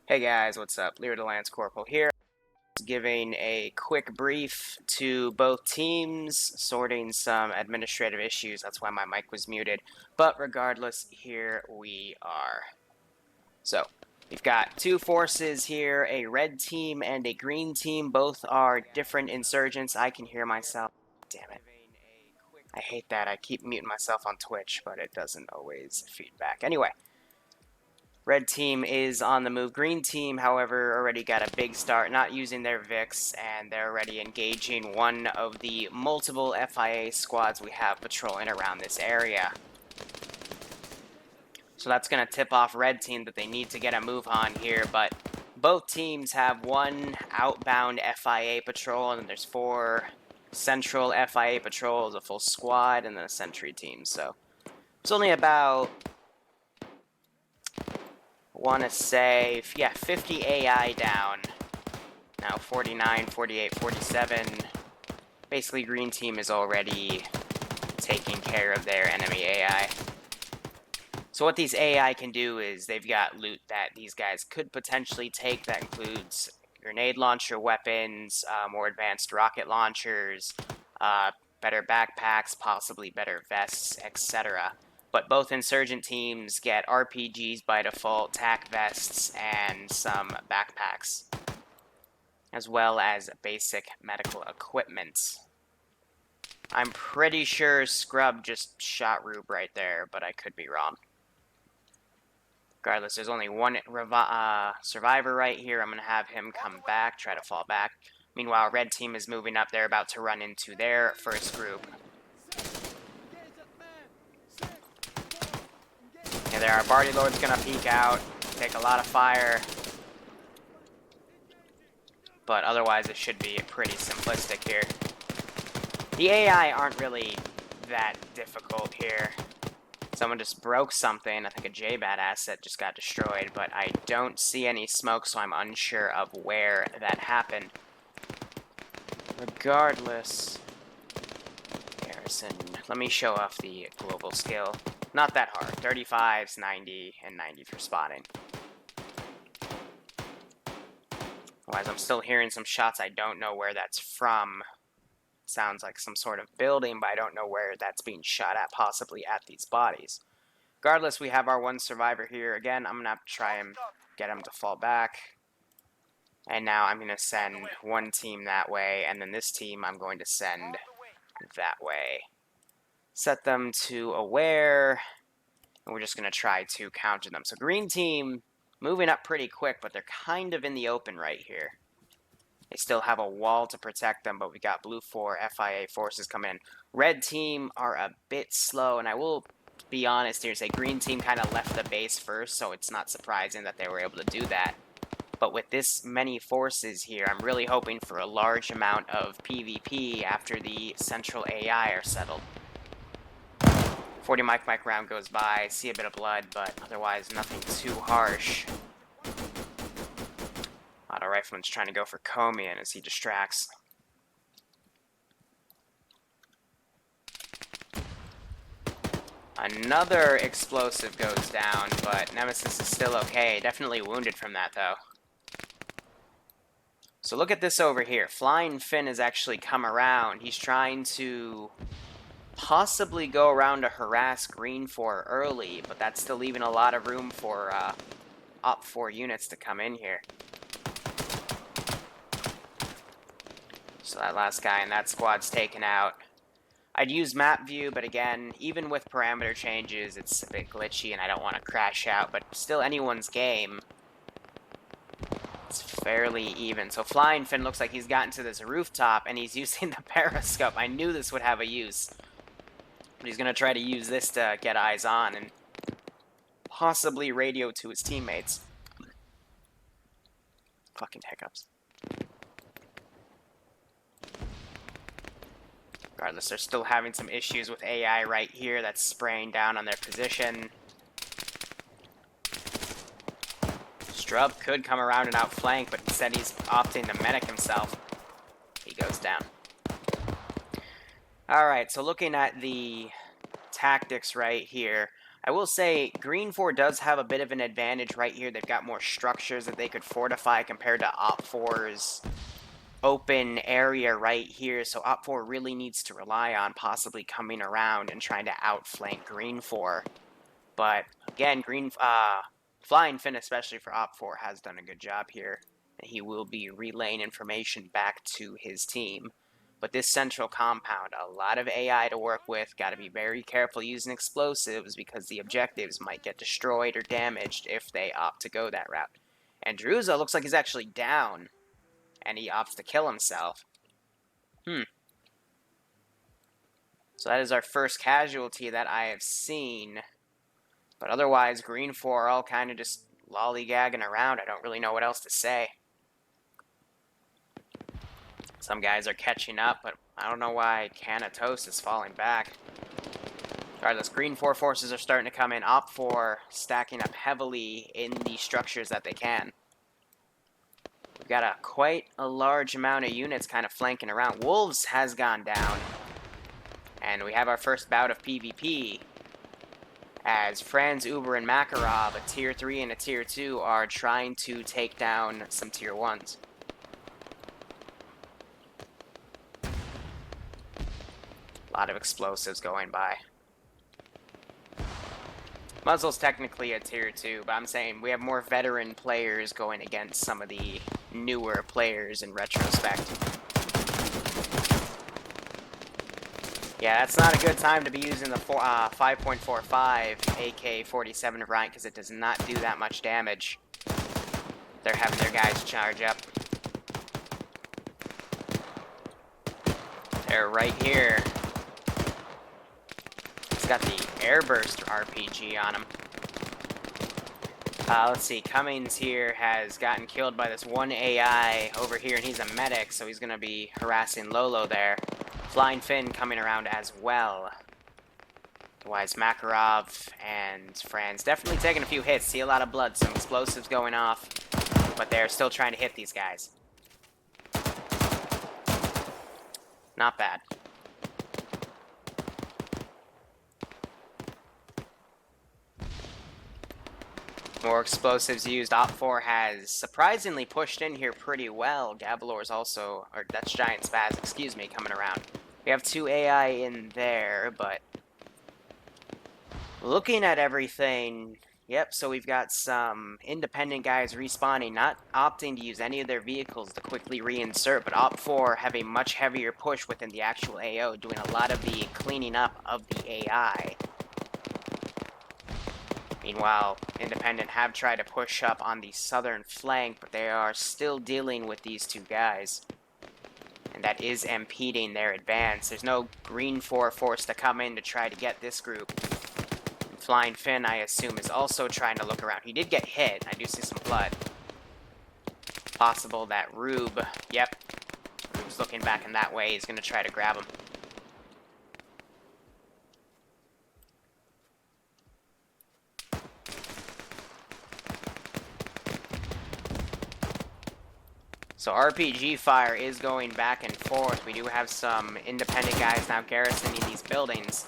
Hey guys, what's up? Liru the Lance Corporal here, giving a quick brief to both teams, sorting some administrative issues. That's why my mic was muted. But regardless, here we are. So, we've got two forces here, a red team and a green team. Both are different insurgents. I can hear myself. Damn it. I hate that. I keep muting myself on Twitch, but it doesn't always feedback. Anyway. Red team is on the move. Green team, however, already got a big start, not using their VIX, and they're already engaging one of the multiple FIA squads we have patrolling around this area. So that's going to tip off red team that they need to get a move on here, but both teams have one outbound FIA patrol, and then there's 4 central FIA patrols, a full squad, and then a sentry team. So it's only about... want to say, yeah, 50 AI down. Now 49, 48, 47. Basically, green team is already taking care of their enemy AI. So what these AI can do is they've got loot that these guys could potentially take. That includes grenade launcher weapons, more advanced rocket launchers, better backpacks, possibly better vests, etc. But both insurgent teams get RPGs by default, tac vests, and some backpacks, as well as basic medical equipment. I'm pretty sure Scrub just shot Rube right there, but I could be wrong. Regardless, there's only one survivor right here. I'm going to have him come back, try to fall back. Meanwhile, red team is moving up. They're about to run into their first group. Yeah, there, our Barty Lord's gonna peek out, take a lot of fire. But otherwise, it should be pretty simplistic here. The AI aren't really that difficult here. Someone just broke something. I think a JBAT asset just got destroyed, but I don't see any smoke, so I'm unsure of where that happened. Regardless, Garrison, let me show off the global skill. Not that hard. 35s, 90, and 90 for spotting. Otherwise, I'm still hearing some shots. I don't know where that's from. Sounds like some sort of building, but I don't know where that's being shot at, possibly at these bodies. Regardless, we have our one survivor here. Again, I'm going to have to try and get him to fall back. And now I'm going to send one team that way, and then this team I'm going to send that way. Set them to aware, and we're just going to try to counter them. So green team moving up pretty quick, but they're kind of in the open right here. They still have a wall to protect them, but we got blue 4 FIA forces coming in. Red team are a bit slow, and I will be honest here and say green team kind of left the base first, so it's not surprising that they were able to do that. But with this many forces here, I'm really hoping for a large amount of PvP after the central AI are settled. 40 mic round goes by, see a bit of blood, but otherwise nothing too harsh. Auto rifleman's trying to go for Comian as he distracts. Another explosive goes down, but Nemesis is still okay. Definitely wounded from that, though. So look at this over here. Flying Finn has actually come around. He's trying to possibly go around to harass Green 4 early, but that's still leaving a lot of room for Op 4 units to come in here. So that last guy in that squad's taken out. I'd use map view, but again, even with parameter changes, it's a bit glitchy and I don't want to crash out, but still anyone's game. It's fairly even. So Flying Finn looks like he's gotten to this rooftop and he's using the periscope. I knew this would have a use. But he's going to try to use this to get eyes on and possibly radio to his teammates. Fucking hiccups. Regardless, they're still having some issues with AI right here that's spraying down on their position. Strub could come around and outflank, but instead he's opting to medic himself. He goes down. Alright, so looking at the tactics right here, I will say Green 4 does have a bit of an advantage right here. They've got more structures that they could fortify compared to Op 4's open area right here. So Op 4 really needs to rely on possibly coming around and trying to outflank Green 4. But again, Flying Finn, especially for Op 4, has done a good job here. And he will be relaying information back to his team. But this central compound, a lot of AI to work with. Got to be very careful using explosives because the objectives might get destroyed or damaged if they opt to go that route. And Druza looks like he's actually down. And he opts to kill himself. So that is our first casualty that I have seen. But otherwise, Green 4 are all kind of just lollygagging around. I don't really know what else to say. Some guys are catching up, but I don't know why Canatos is falling back. Regardless, Green 4 forces are starting to come in. Op 4 stacking up heavily in the structures that they can. We've got quite a large amount of units kind of flanking around. Wolves has gone down. And we have our first bout of PvP. As Franz, Uber, and Makarov, a Tier 3 and a Tier 2, are trying to take down some Tier 1s. A lot of explosives going by. Muzzle's technically a Tier 2, but I'm saying we have more veteran players going against some of the newer players in retrospect. Yeah, that's not a good time to be using the 5.45 AK-47 variant because it does not do that much damage. They're having their guys charge up. They're right here. He's got the airburst RPG on him. Let's see, Cummings here has gotten killed by this one AI over here, and he's a medic, so he's going to be harassing Lolo there. Flying Finn coming around as well. Otherwise, Makarov and Franz definitely taking a few hits. See a lot of blood, some explosives going off, but they're still trying to hit these guys. Not bad. More explosives used. Op 4 has surprisingly pushed in here pretty well. Gabalor's also, or that's Giant Spaz, excuse me, coming around. We have 2 AI in there, but looking at everything, yep, so we've got some independent guys respawning, not opting to use any of their vehicles to quickly reinsert, but Op 4 have a much heavier push within the actual AO, doing a lot of the cleaning up of the AI. Meanwhile, Independent have tried to push up on the southern flank, but they are still dealing with these 2 guys. And that is impeding their advance. There's no Green 4 force to come in to try to get this group. And Flying Finn, I assume, is also trying to look around. He did get hit. I do see some blood. Possible that Rube, yep, Rube's looking back in that way. He's going to try to grab him. So RPG fire is going back and forth. We do have some independent guys now garrisoning these buildings,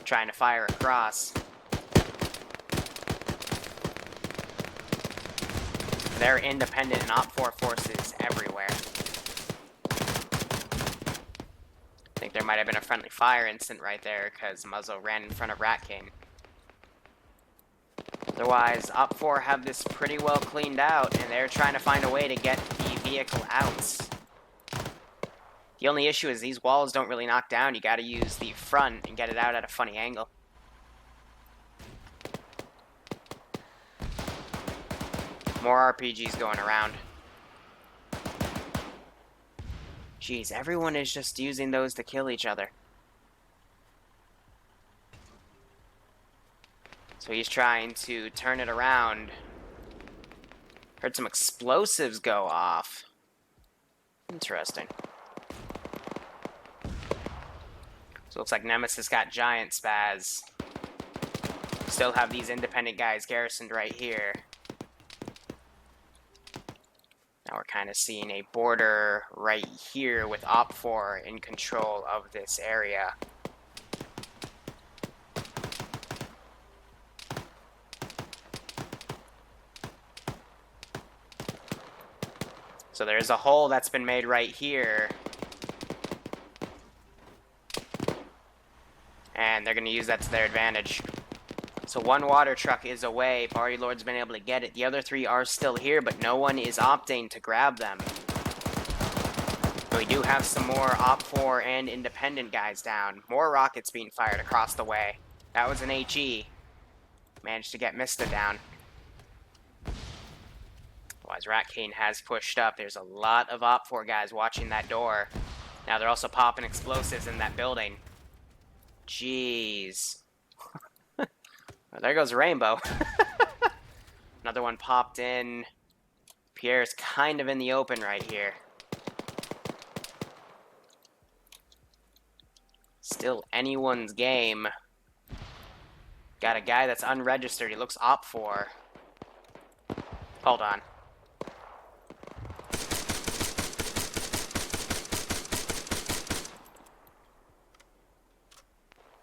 trying to fire across. They're independent and Op 4 forces everywhere. I think there might have been a friendly fire incident right there because Muzzle ran in front of Rat King. Otherwise, Op 4 have this pretty well cleaned out, and they're trying to find a way to get the vehicle out. The only issue is these walls don't really knock down. You gotta use the front and get it out at a funny angle. More RPGs going around. Jeez, everyone is just using those to kill each other. So he's trying to turn it around. Heard some explosives go off. Interesting. So it looks like Nemesis got Giant Spaz. Still have these independent guys garrisoned right here. Now we're kind of seeing a border right here with Op 4 in control of this area. So there's a hole that's been made right here. And they're going to use that to their advantage. So one water truck is away. Party Lord's been able to get it. The other three are still here, but no one is opting to grab them. We do have some more Op4 and Independent guys down. More rockets being fired across the way. That was an HE. Managed to get Mista down. Otherwise, Ratcane has pushed up. There's a lot of Op4 guys watching that door. Now they're also popping explosives in that building. Jeez. Well, there goes Rainbow. Another one popped in. Pierre's kind of in the open right here. Still anyone's game. Got a guy that's unregistered. He looks Op4. Hold on.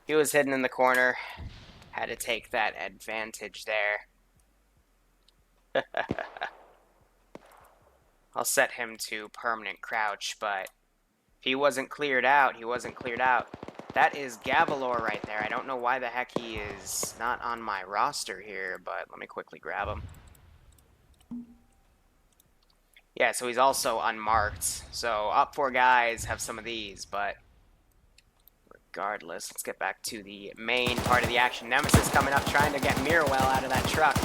He was hidden in the corner. Had to take that advantage there. I'll set him to permanent crouch, but if he wasn't cleared out, he wasn't cleared out. That is Gavalor right there. I don't know why the heck he is not on my roster here, but let me quickly grab him. Yeah, so he's also unmarked. So Op4 guys have some of these, but regardless, let's get back to the main part of the action. Nemesis coming up trying to get Mirwell out of that truck.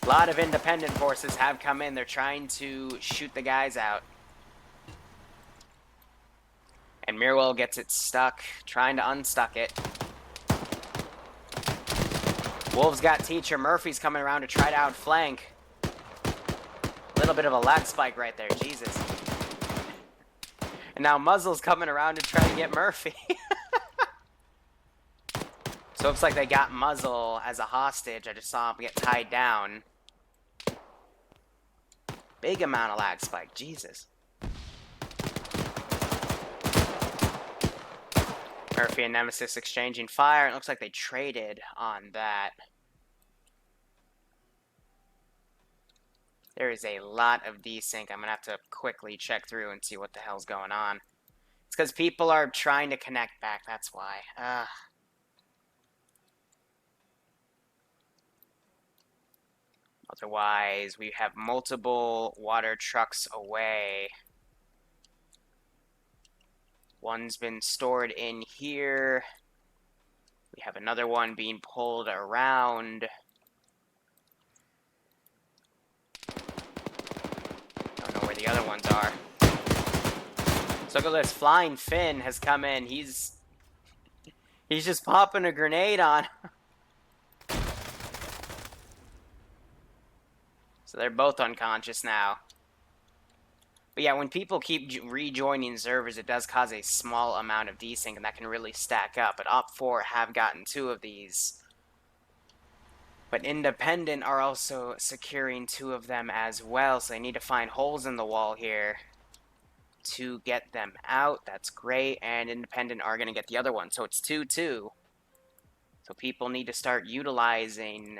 A lot of independent forces have come in. They're trying to shoot the guys out. And Mirwell gets it stuck, trying to unstuck it. Wolves got Teacher. Murphy's coming around to try to outflank. A little bit of a lag spike right there, Jesus. And now Muzzle's coming around to try to get Murphy. So it looks like they got Muzzle as a hostage. I just saw him get tied down. Big amount of lag spike, Jesus. Murphy and Nemesis exchanging fire. It looks like they traded on that. There is a lot of desync. I'm going to have to quickly check through and see what the hell's going on. It's because people are trying to connect back. That's why. Otherwise, we have multiple water trucks away. One's been stored in here. We have another one being pulled around. Don't know where the other ones are. So look at this. Flying Finn has come in. He's just popping a grenade on. So they're both unconscious now. But yeah, when people keep rejoining servers, it does cause a small amount of desync, and that can really stack up. But Op4 have gotten 2 of these. But Independent are also securing 2 of them as well, so they need to find holes in the wall here to get them out. That's great, and Independent are going to get the other one. So it's 2-2. So people need to start utilizing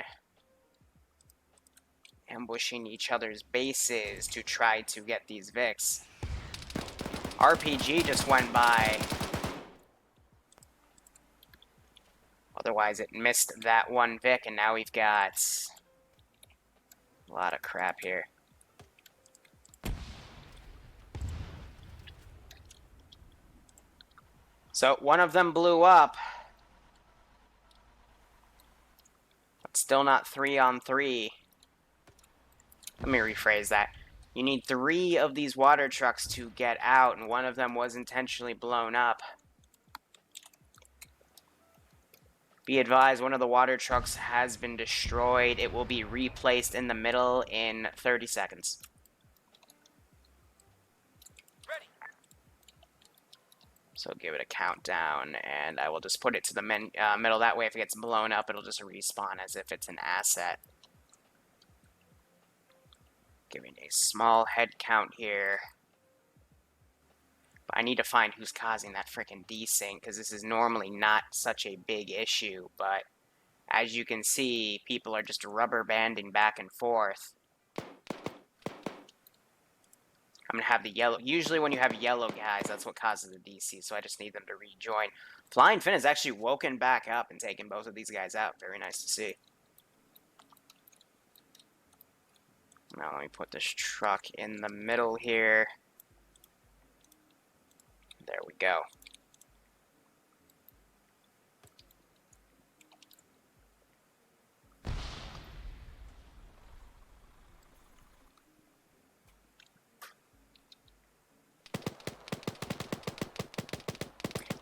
ambushing each other's bases to try to get these Vics. RPG just went by. Otherwise, it missed that one Vic, and now we've got a lot of crap here. So, one of them blew up. But still not 3-on-3. Let me rephrase that. You need 3 of these water trucks to get out, and one of them was intentionally blown up. Be advised, one of the water trucks has been destroyed. It will be replaced in the middle in 30 seconds. Ready. So give it a countdown, and I will just put it to the middle. That way, if it gets blown up, it'll just respawn as if it's an asset. Giving a small head count here. But I need to find who's causing that frickin' desync, because this is normally not such a big issue, but as you can see, people are just rubber banding back and forth. I'm going to have the yellow. Usually when you have yellow guys, that's what causes the DC, so I just need them to rejoin. Flying Finn has actually woken back up and taken both of these guys out. Very nice to see. Now let me put this truck in the middle here. There we go.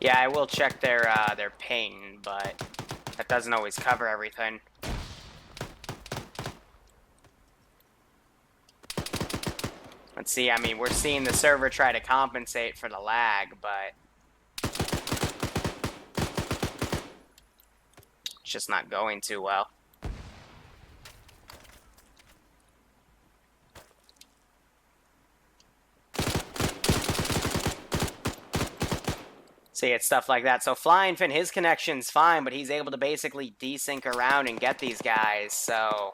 Yeah, I will check their ping, but that doesn't always cover everything. Let's see, I mean, we're seeing the server try to compensate for the lag, but it's just not going too well. See, it's stuff like that. So Flying Finn, his connection's fine, but he's able to basically desync around and get these guys, so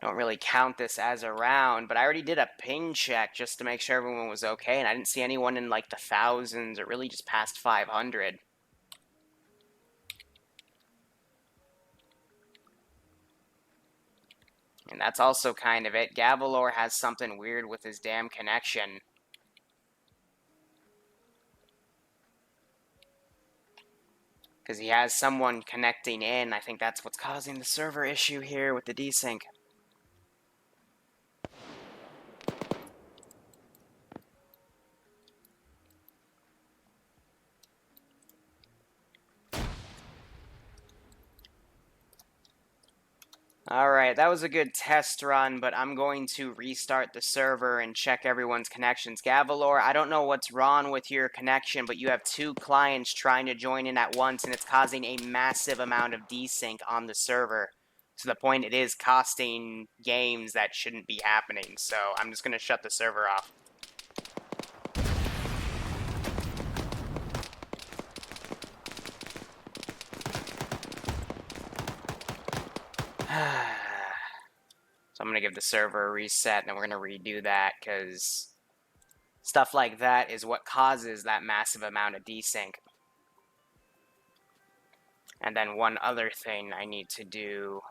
don't really count this as a round, but I already did a ping check just to make sure everyone was okay, and I didn't see anyone in like the thousands or really just past 500. And that's also kind of it. Gavalor has something weird with his damn connection. Because he has someone connecting in. I think that's what's causing the server issue here with the desync. Alright, that was a good test run, but I'm going to restart the server and check everyone's connections. Gavalor, I don't know what's wrong with your connection, but you have two clients trying to join in at once, and it's causing a massive amount of desync on the server. To the point it is costing games that shouldn't be happening, so I'm just going to shut the server off. So I'm going to give the server a reset, and then we're going to redo that, because stuff like that is what causes that massive amount of desync. And then one other thing I need to do